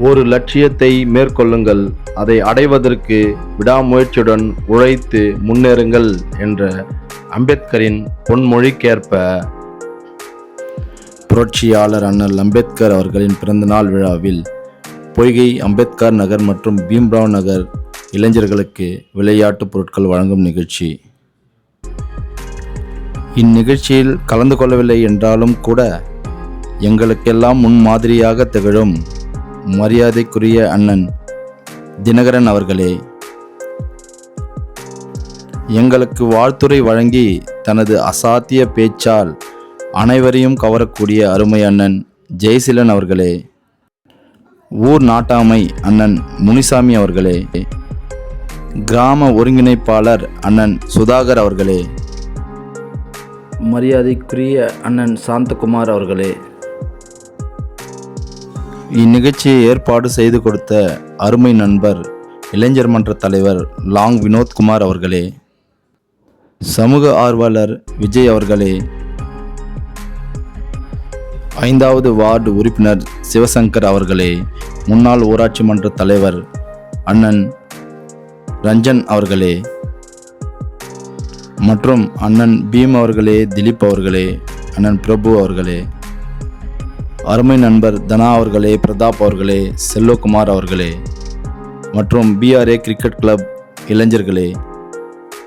ஒரு லட்சியத்தை மேற்கொள்ளுங்கள், அதை அடைவதற்கு விடாமுயற்சியுடன் உழைத்து முன்னேறுங்கள் என்ற அம்பேத்கரின் பொன்மொழிக்கேற்ப புரட்சியாளர் அண்ணல் அம்பேத்கர் அவர்களின் பிறந்தநாள் விழாவில் பொய்கை அம்பேத்கர் நகர் மற்றும் பீம்ராவ் நகர் இளைஞர்களுக்கு விளையாட்டுப் பொருட்கள் வழங்கும் நிகழ்ச்சி. இந்நிகழ்ச்சியில் கலந்து கொள்ளவில்லை என்றாலும் கூட எங்களுக்கெல்லாம் முன்மாதிரியாக திகழும் மரியாதைக்குரிய அண்ணன் தினகரன் அவர்களே, எங்களுக்கு வாழ்த்துரை வழங்கி தனது அசாத்திய பேச்சால் அனைவரையும் கவரக்கூடிய அருமை அண்ணன் ஜெயசீலன் அவர்களே, ஊர் நாட்டாமை அண்ணன் முனிசாமி அவர்களே, கிராம ஒருங்கிணைப்பாளர் அண்ணன் சுதாகர் அவர்களே, மரியாதைக்குரிய அண்ணன் சாந்தகுமார் அவர்களே, இந்நிகழ்ச்சியை ஏற்பாடு செய்து கொடுத்த அருமை நண்பர் இளைஞர் மன்ற தலைவர் லாங் வினோத்குமார் அவர்களே, சமூக ஆர்வலர் விஜய் அவர்களே, 5வது வார்டு உறுப்பினர் சிவசங்கர் அவர்களே, முன்னாள் ஊராட்சி மன்ற தலைவர் அண்ணன் ரஞ்சன் அவர்களே மற்றும் அண்ணன் பீம் அவர்களே, திலீப் அவர்களே, அண்ணன் பிரபு அவர்களே, அருமை நண்பர் தனா அவர்களே, பிரதாப் அவர்களே, செல்வகுமார் அவர்களே மற்றும் BRA கிரிக்கெட் கிளப் இளைஞர்களே,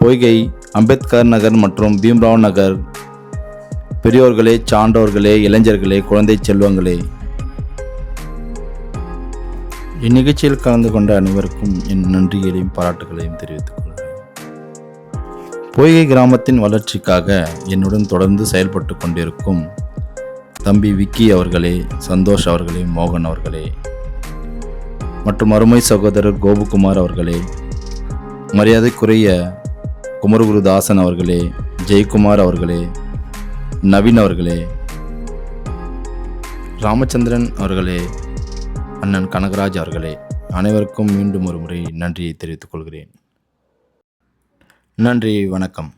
பொய்கை அம்பேத்கர் நகர் மற்றும் பீம்ராவ் நகர் பெரியோர்களே, சான்றோர்களே, இளைஞர்களே, குழந்தை செல்வங்களே, இந்நிகழ்ச்சியில் கலந்து கொண்ட அனைவருக்கும் என் நன்றிகளையும் பாராட்டுகளையும் தெரிவித்துக் கொள்கிறேன். பொய்கை கிராமத்தின் வளர்ச்சிக்காக என்னுடன் தொடர்ந்து செயல்பட்டு கொண்டிருக்கும் தம்பி விக்கி அவர்களே, சந்தோஷ் அவர்களே, மோகன் அவர்களே மற்றும் அருமை சகோதரர் கோபுகுமார் அவர்களே, மரியாதைக்குரிய குமரகுருதாசன் அவர்களே, ஜெயக்குமார் அவர்களே, நவீன் அவர்களே, ராமச்சந்திரன் அவர்களே, அண்ணன் கனகராஜ் அவர்களே, அனைவருக்கும் மீண்டும் ஒரு முறை நன்றியை தெரிவித்துக் கொள்கிறேன். நன்றி, வணக்கம்.